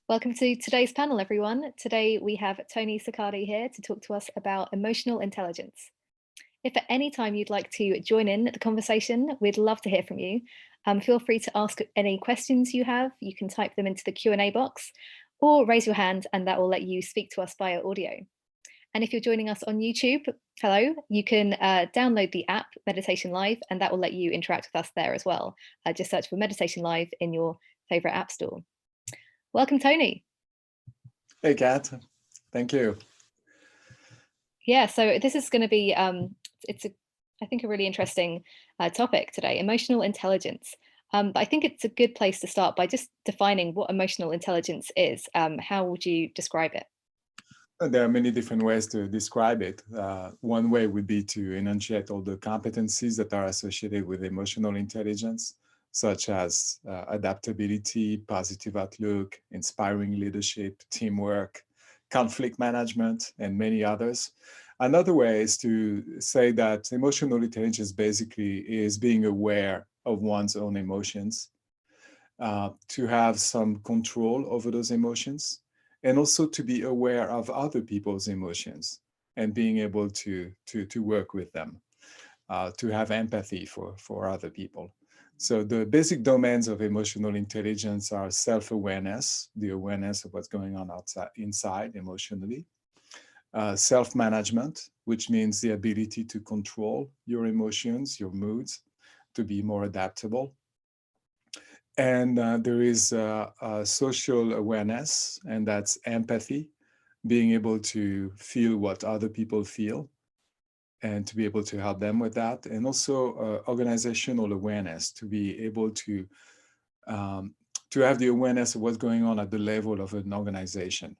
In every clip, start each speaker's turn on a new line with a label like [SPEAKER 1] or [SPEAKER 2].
[SPEAKER 1] Welcome to today's panel, everyone. Today we have Tony Saccardi here to talk to us about emotional intelligence. If at any time you'd like to join in the conversation, we'd love to hear from you. Feel free to ask any questions you have. You can type them into the Q&A box or raise your hand and that will let you speak to us via audio. And if you're joining us on YouTube, hello, you can download the app Meditation Live and that will let you interact with us there as well. Just search for Meditation Live in your favorite app store. Welcome, Tony.
[SPEAKER 2] Hey, Kat. Thank you.
[SPEAKER 1] Yeah, so this is going to be, I think, a really interesting topic today, emotional intelligence. But I think it's a good place to start by just defining what emotional intelligence is. How would you describe it?
[SPEAKER 2] There are many different ways to describe it. One way would be to enunciate all the competencies that are associated with emotional intelligence, such as adaptability, positive outlook, inspiring leadership, teamwork, conflict management, and many others. Another way is to say that emotional intelligence basically is being aware of one's own emotions, to have some control over those emotions, and also to be aware of other people's emotions and being able to work with them, to have empathy for other people. So the basic domains of emotional intelligence are self-awareness, the awareness of what's going on inside emotionally, self-management, which means the ability to control your emotions, your moods, to be more adaptable. And there is a social awareness, and that's empathy, being able to feel what other people feel and to be able to help them with that. And also organizational awareness, to be able to have the awareness of what's going on at the level of an organization,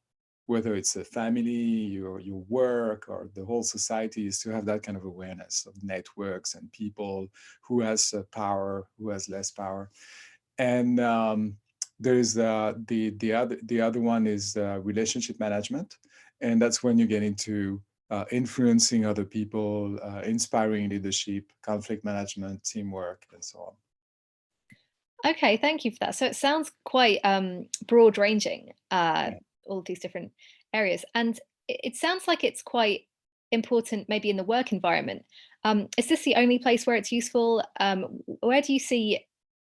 [SPEAKER 2] whether it's a family, your work, or the whole society, is to have that kind of awareness of networks and people, who has power, who has less power. And there's the other one is relationship management, and that's when you get into influencing other people, inspiring leadership, conflict management, teamwork, and so
[SPEAKER 1] on. Okay, thank you for that. So it sounds quite broad ranging,
[SPEAKER 2] Yeah.
[SPEAKER 1] all of these different areas. And it sounds like it's quite important maybe in the work environment. Is this the only place where it's useful? Where do you see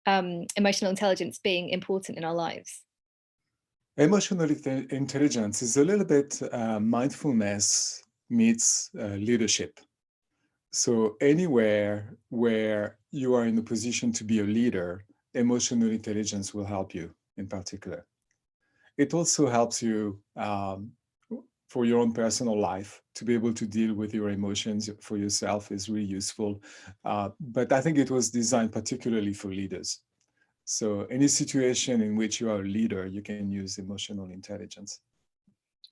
[SPEAKER 1] emotional intelligence being important in our lives?
[SPEAKER 2] Emotional intelligence is a little bit mindfulness meets leadership. So anywhere where you are in a position to be a leader, emotional intelligence will help you in particular. It also helps you for your own personal life. To be able to deal with your emotions for yourself is really useful. But I think it was designed particularly for leaders. So any situation in which you are a leader, you can use emotional intelligence.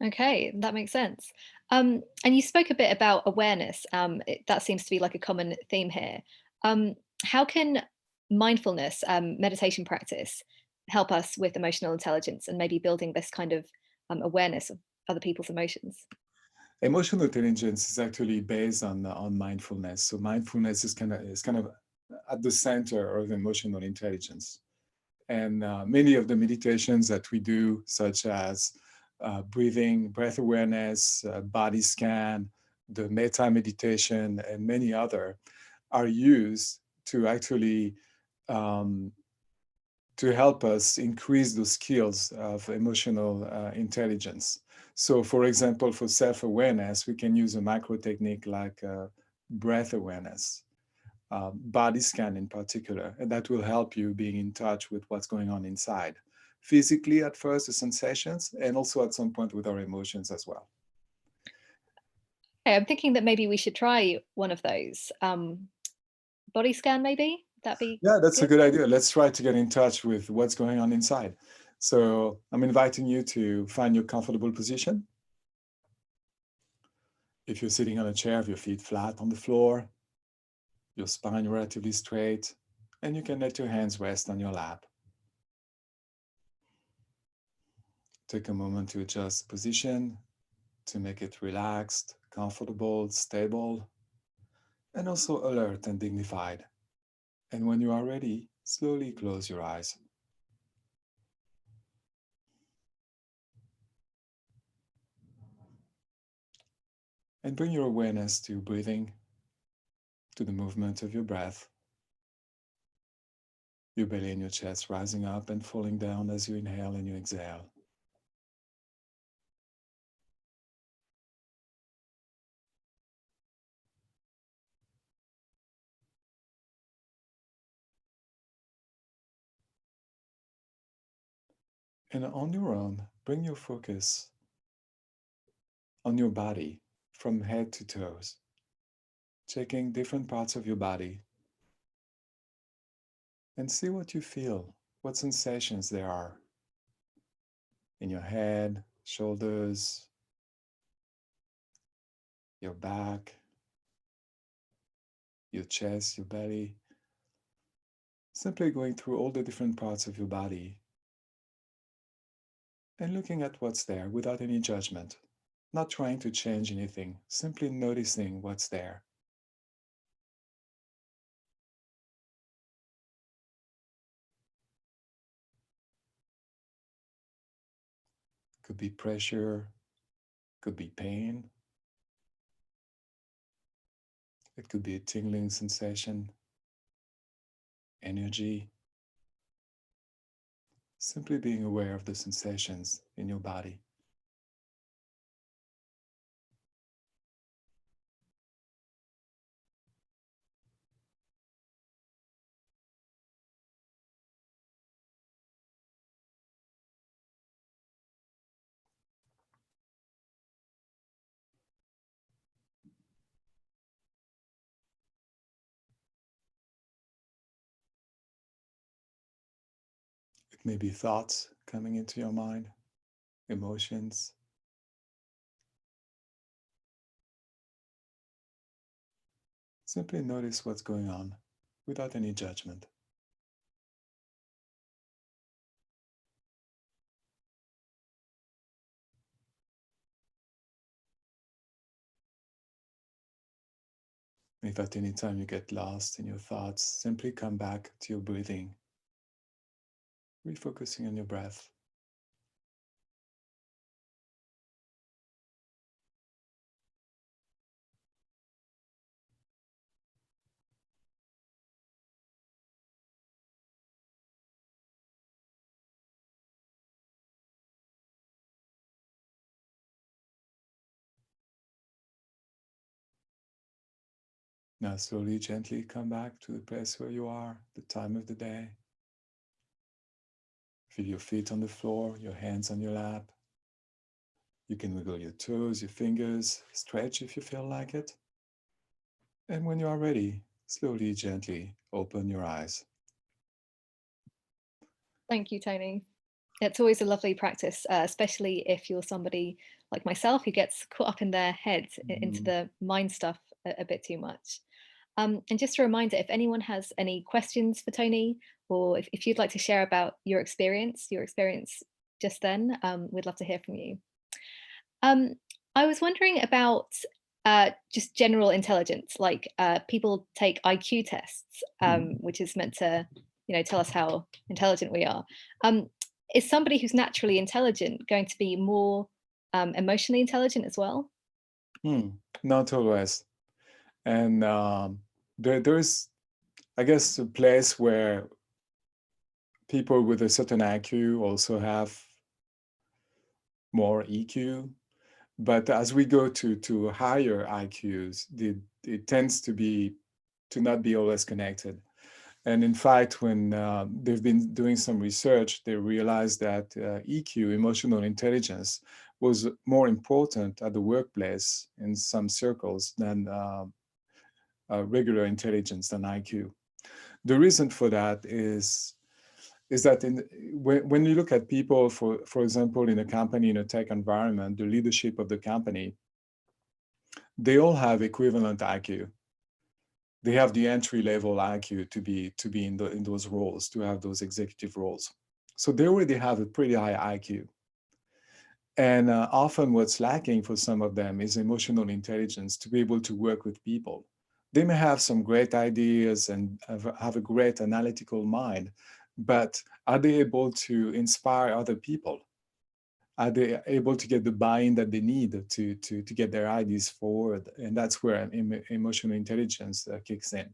[SPEAKER 1] Okay, that makes sense. And you spoke a bit about awareness. That seems to be like a common theme here. How can mindfulness, meditation practice, help us with emotional intelligence and maybe building this kind of awareness of other people's emotions?
[SPEAKER 2] Emotional intelligence is actually based on mindfulness. So mindfulness is kind of at the center of emotional intelligence. And many of the meditations that we do, such as breathing, breath awareness, body scan, the metta meditation, and many other, are used to actually to help us increase the skills of emotional intelligence. So for example, for self-awareness, we can use a micro technique like breath awareness, body scan in particular, and that will help you being in touch with what's going on inside. Physically at first, the sensations, and also at some point with our emotions as well.
[SPEAKER 1] Okay, I'm thinking that maybe we should try one of those. Body scan, maybe? That be
[SPEAKER 2] Yeah, that's
[SPEAKER 1] good?
[SPEAKER 2] a good idea. Let's try to get in touch with what's going on inside. So I'm inviting you to find your comfortable position. If you're sitting on a chair, have your feet flat on the floor, your spine relatively straight, and you can let your hands rest on your lap. Take a moment to adjust the position, to make it relaxed, comfortable, stable, and also alert and dignified. And when you are ready, slowly close your eyes. And bring your awareness to breathing, to the movement of your breath, your belly and your chest rising up and falling down as you inhale and you exhale. And on your own, bring your focus on your body from head to toes, checking different parts of your body and see what you feel, what sensations there are in your head, shoulders, your back, your chest, your belly. Simply going through all the different parts of your body and looking at what's there without any judgment, not trying to change anything, simply noticing what's there. Could be pressure, could be pain, it could be a tingling sensation, energy. Simply being aware of the sensations in your body. It may be thoughts coming into your mind, emotions. Simply notice what's going on without any judgment. If at any time you get lost in your thoughts, simply come back to your breathing, refocusing on your breath. Now slowly, gently come back to the place where you are, the time of the day. Feel your feet on the floor, your hands on your lap. You can wiggle your toes, your fingers, stretch if you feel like it. And when you are ready, slowly, gently open your eyes.
[SPEAKER 1] Thank you, Tony. It's always a lovely practice, especially if you're somebody like myself who gets caught up in their head into
[SPEAKER 2] Mhm.
[SPEAKER 1] the mind stuff a bit too much. And just a reminder, if anyone has any questions for Tony, or if you'd like to share about your experience just then, we'd love to hear from you. Um, I was wondering about just general intelligence, like people take IQ tests,
[SPEAKER 2] Mhm.
[SPEAKER 1] which is meant to, tell us how intelligent we are. Um, is somebody who's naturally intelligent going to be more emotionally intelligent as well?
[SPEAKER 2] Hmm. Not always. And there's, I guess, a place where people with a certain IQ also have more EQ. But as we go to higher IQs, it tends to not be always connected. And in fact, when they've been doing some research, they realized that EQ, emotional intelligence, was more important at the workplace in some circles than regular intelligence than IQ. The reason for that is that when you look at people, for example, in a company, in a tech environment, the leadership of the company, they all have equivalent IQ. They have the entry level IQ to be in those roles, to have those executive roles. So they already have a pretty high IQ. And often what's lacking for some of them is emotional intelligence to be able to work with people. They may have some great ideas and have a great analytical mind, but are they able to inspire other people? Are they able to get the buy-in that they need to get their ideas forward? And that's where emotional intelligence kicks in.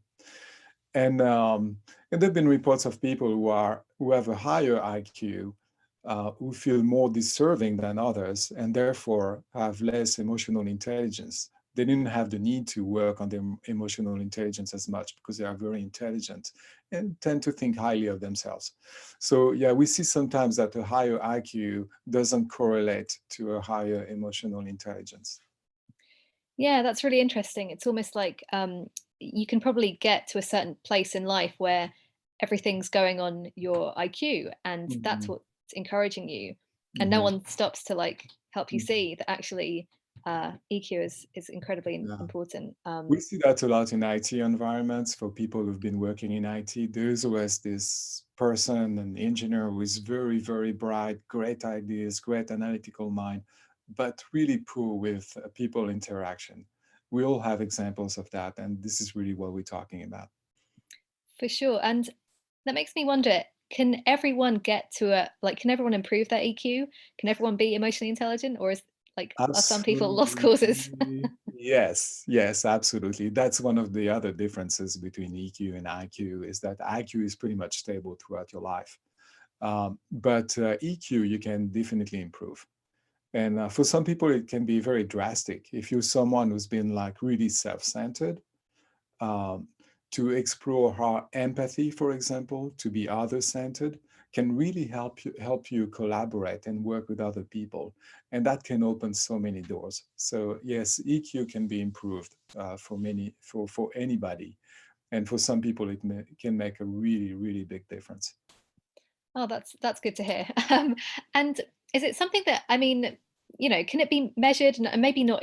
[SPEAKER 2] And there've been reports of people who have a higher IQ, who feel more deserving than others, and therefore have less emotional intelligence. They didn't have the need to work on their emotional intelligence as much because they are very intelligent and tend to think highly of themselves. So yeah, we see sometimes that a higher IQ doesn't correlate to a higher emotional intelligence.
[SPEAKER 1] Yeah, that's really interesting. It's almost like you can probably get to a certain place in life where everything's going on your IQ, and that's
[SPEAKER 2] Mhm.
[SPEAKER 1] what's encouraging you, and no
[SPEAKER 2] Mhm.
[SPEAKER 1] one stops to like help you
[SPEAKER 2] Mhm.
[SPEAKER 1] see that actually EQ is incredibly
[SPEAKER 2] Yeah.
[SPEAKER 1] important.
[SPEAKER 2] We see that a lot in IT environments for people who've been working in IT. There's always this person, an engineer who is very, very bright, great ideas, great analytical mind, but really poor with people interaction. We all have examples of that, and this is really what we're talking about.
[SPEAKER 1] For sure. And that makes me wonder, can everyone get to a like can everyone improve their EQ? Can everyone be emotionally intelligent, or is like are some people lost causes?
[SPEAKER 2] Absolutely. Yes, yes, absolutely. That's one of the other differences between EQ and IQ is that IQ is pretty much stable throughout your life. But EQ, you can definitely improve. And for some people, it can be very drastic. If you're someone who's been like really self-centered, um, to explore how empathy, for example, to be other-centered, can really help you collaborate and work with other people, and that can open so many doors. So yes, EQ can be improved for anybody, and for some people, can make a really really big difference.
[SPEAKER 1] Oh, that's good to hear. And is it something that I mean, can it be measured? And maybe not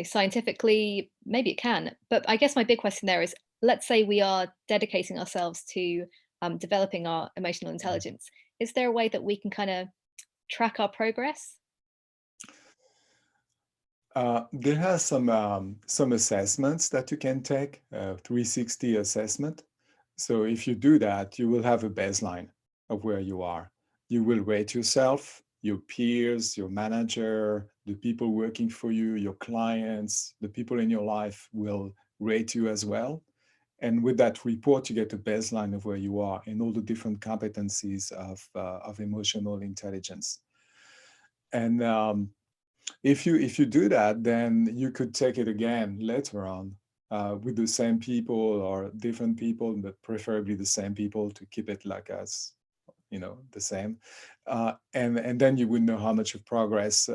[SPEAKER 1] scientifically, maybe it can. But I guess my big question there is, let's say we are dedicating ourselves to developing our emotional intelligence. Is there a way that we can kind of track our progress?
[SPEAKER 2] There are some assessments that you can take, 360 assessment. So if you do that, you will have a baseline of where you are. You will rate yourself, your peers, your manager, the people working for you, your clients, the people in your life will rate you as well. And with that report, you get a baseline of where you are in all the different competencies of emotional intelligence. And if you do that, then you could take it again later on, with the same people or different people, but preferably the same people to keep it like as the same, and then you would know how much of progress,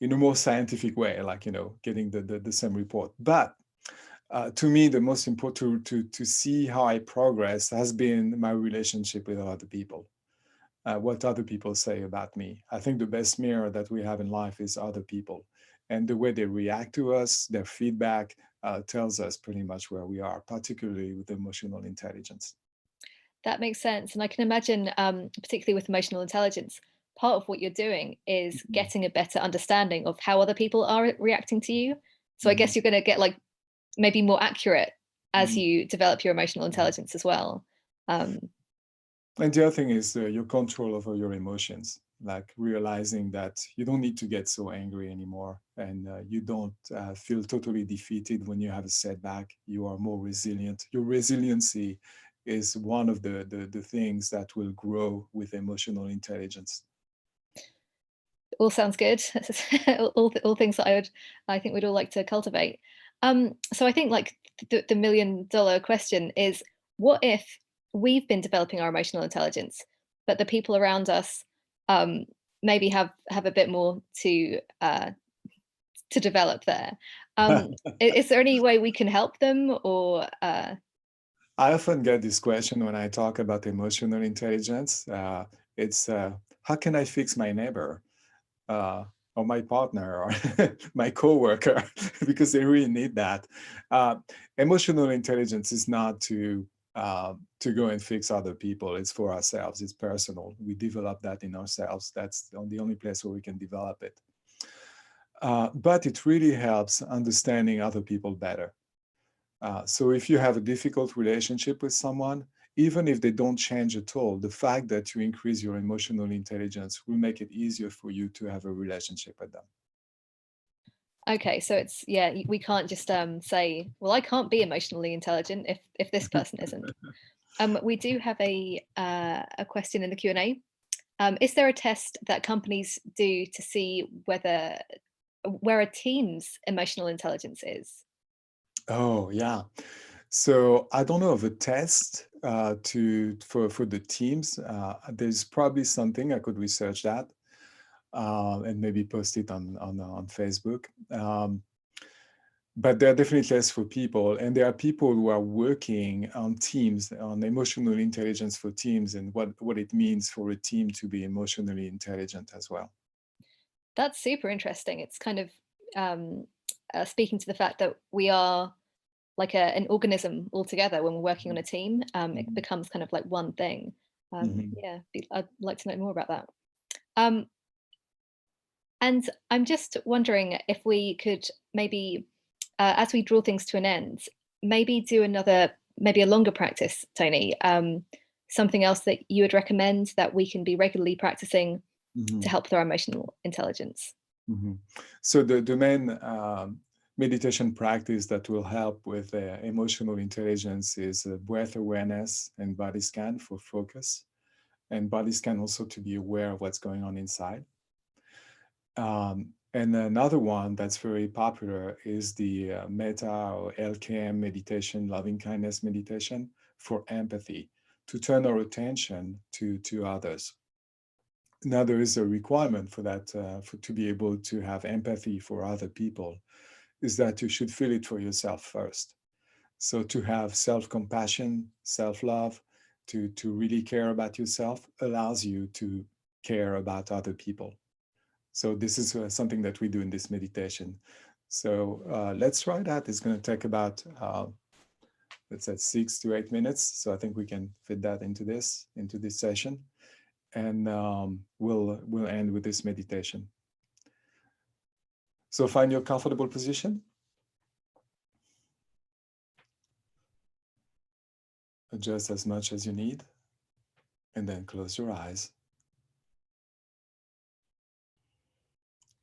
[SPEAKER 2] in a more scientific way, like getting the same report. But to me, the most important to see how I progress has been my relationship with other people, what other people say about me. I think the best mirror that we have in life is other people. And the way they react to us, their feedback, tells us pretty much where we are, particularly with emotional intelligence.
[SPEAKER 1] That makes sense. And I can imagine, particularly with emotional intelligence, part of what you're doing is
[SPEAKER 2] Mhm.
[SPEAKER 1] getting a better understanding of how other people are reacting to you. So I
[SPEAKER 2] Mhm.
[SPEAKER 1] guess you're going to get like maybe more accurate as
[SPEAKER 2] Mhm.
[SPEAKER 1] you develop your emotional
[SPEAKER 2] Mhm.
[SPEAKER 1] intelligence as well. Um,
[SPEAKER 2] And the other thing is your control over your emotions, like realizing that you don't need to get so angry anymore, and you don't feel totally defeated when you have a setback. You are more resilient. Your resiliency is one of the things that will grow with emotional intelligence.
[SPEAKER 1] all sounds good. All things that I think we'd all like to cultivate. So I think like the $1 million question is, what if we've been developing our emotional intelligence, but the people around us um, maybe have a bit more to develop there. Is there any way we can help them, or
[SPEAKER 2] I often get this question when I talk about emotional intelligence. It's how can I fix my neighbor? uh, or my partner or my coworker because they really need that. Uh, Emotional intelligence is not to go and fix other people. It's for ourselves. It's personal. We develop that in ourselves. That's the only place where we can develop it. But it really helps understanding other people better. So if you have a difficult relationship with someone, even if they don't change at all, the fact that you increase your emotional intelligence will make it easier for you to have a relationship with them.
[SPEAKER 1] Okay, so it's yeah, we can't just say, well, I can't be emotionally intelligent if this person isn't. We do have a question in the Q&A. Is there a test that companies do to see where a team's emotional intelligence is?
[SPEAKER 2] Oh, yeah. So I don't know of a test for the teams. There's probably something I could research that and maybe post it on Facebook. But there are definitely tests for people, and there are people who are working on teams on emotional intelligence for teams and what it means for a team to be emotionally intelligent as well.
[SPEAKER 1] That's super interesting. It's kind of um, speaking to the fact that we are like an organism altogether when we're working on a team. It
[SPEAKER 2] Mhm.
[SPEAKER 1] becomes kind of like one thing.
[SPEAKER 2] Mhm.
[SPEAKER 1] Yeah, I'd like to know more about that. Um, and I'm just wondering if we could maybe, as we draw things to an end, maybe do maybe a longer practice, Tony. Something else that you would recommend that we can be regularly practicing to
[SPEAKER 2] Mhm.
[SPEAKER 1] help with our emotional intelligence.
[SPEAKER 2] Mhm. So the main meditation practice that will help with emotional intelligence is breath awareness and body scan for focus, and body scan also to be aware of what's going on inside. And another one that's very popular is the Metta or LKM meditation, loving kindness meditation for empathy, to turn our attention to others. Now there is a requirement for that, to be able to have empathy for other people, is that you should feel it for yourself first. So to have self-compassion, self-love, to really care about yourself allows you to care about other people. So this is something that we do in this meditation. So let's try that. It's going to take about, let's say 6 to 8 minutes. So I think we can fit that into this session. And we'll end with this meditation. So find your comfortable position. Adjust as much as you need, and then close your eyes.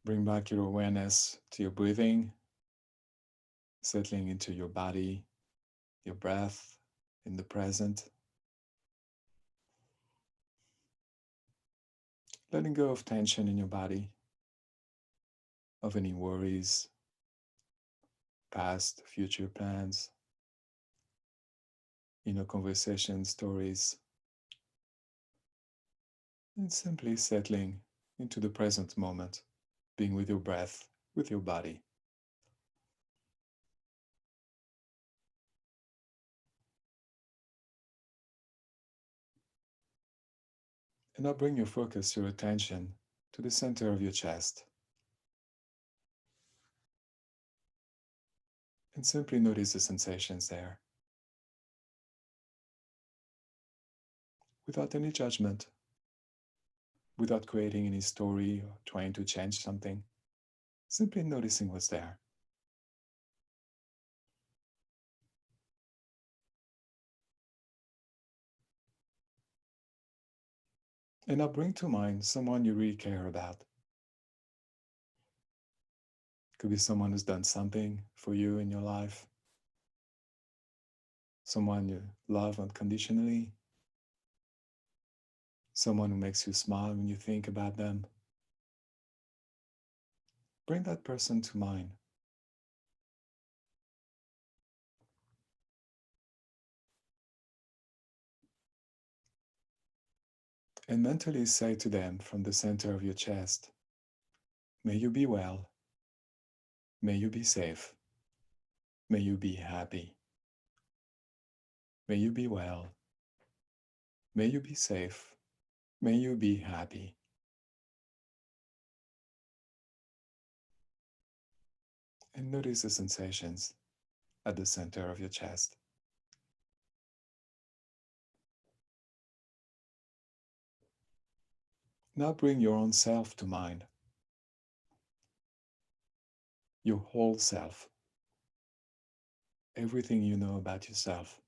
[SPEAKER 2] Bring back your awareness to your breathing, settling into your body, your breath in the present, letting go of tension in your body, of any worries, past, future plans, conversations, stories, and simply settling into the present moment, being with your breath, with your body. And now bring your focus, your attention to the center of your chest. And simply notice the sensations there without any judgment, without creating any story or trying to change something. Simply noticing what's there. And now bring to mind someone you really care about. Could be someone who's done something for you in your life, someone you love unconditionally, someone who makes you smile when you think about them. Bring that person to mind. And mentally say to them from the center of your chest, may you be well, may you be safe, may you be happy, may you be well, may you be safe, may you be happy. And notice the sensations at the center of your chest. Now bring your own self to mind, your whole self, everything you know about yourself.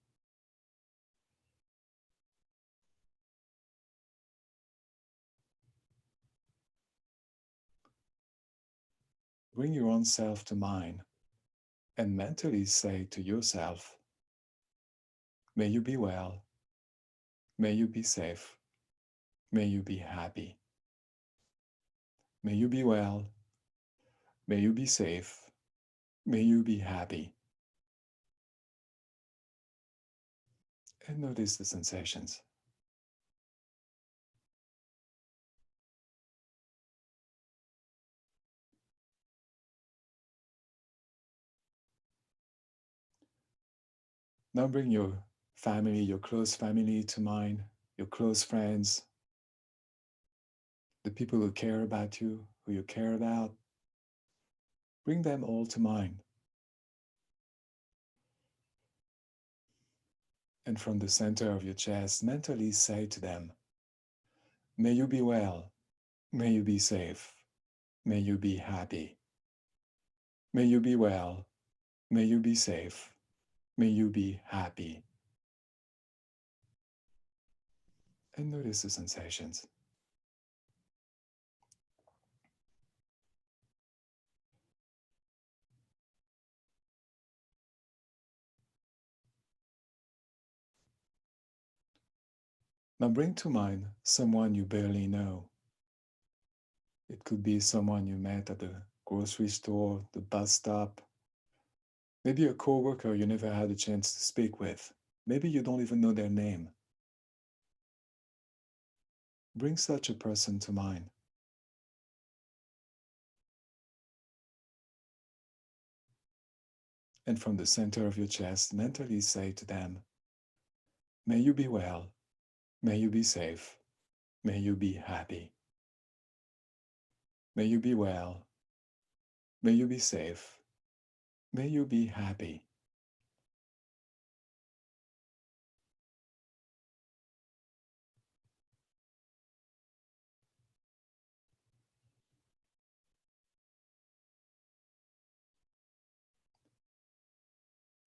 [SPEAKER 2] bring your own self to mind and mentally say to yourself, may you be well, may you be safe, may you be happy. May you be well, may you be safe, may you be happy. And notice the sensations. Now bring your family, your close family to mind, your close friends, the people who care about you, who you care about. Bring them all to mind. And from the center of your chest, mentally say to them, may you be well, may you be safe, may you be happy. May you be well, may you be safe, may you be happy. And notice the sensations. Now bring to mind someone you barely know. It could be someone you met at the grocery store, the bus stop, maybe a coworker you never had a chance to speak with. Maybe you don't even know their name. Bring such a person to mind. And from the center of your chest, mentally say to them, may you be well, may you be safe, may you be happy. May you be well, may you be safe, may you be happy.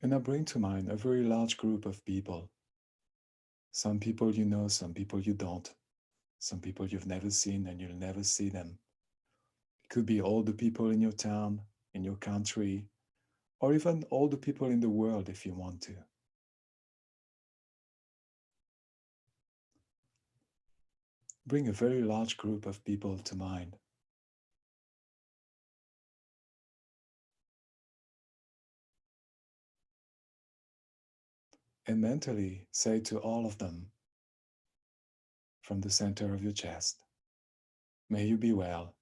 [SPEAKER 2] And now bring to mind a very large group of people. Some people you know, some people you don't. Some people you've never seen and you'll never see them. It could be all the people in your town, in your country, or even all the people in the world if you want to. Bring a very large group of people to mind. And mentally say to all of them, from the center of your chest, may you be well,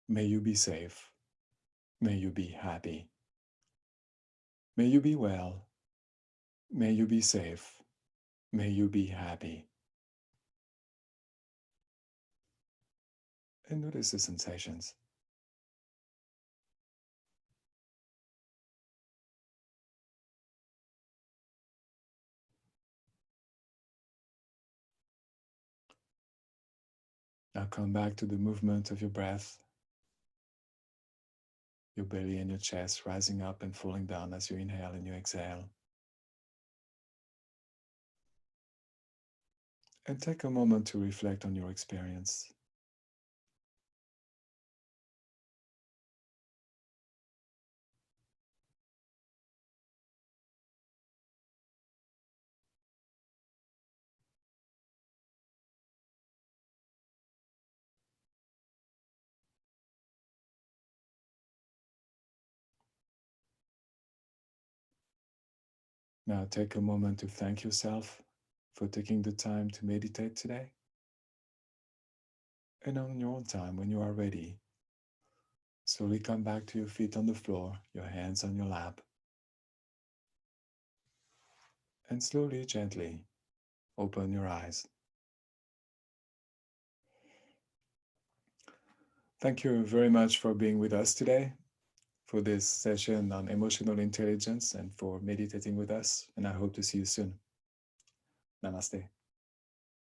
[SPEAKER 2] may you be safe, may you be happy. May you be well, may you be safe, may you be happy. And notice the sensations. Now come back to the movement of your breath, your belly and your chest rising up and falling down as you inhale and you exhale. And take a moment to reflect on your experience. Now take a moment to thank yourself for taking the time to meditate today. And on your own time, when you are ready, slowly come back to your feet on the floor, your hands on your lap. And slowly, gently, open your eyes. Thank you very much for being with us today for this session on emotional intelligence and for meditating with us. And I hope to see you soon. Namaste.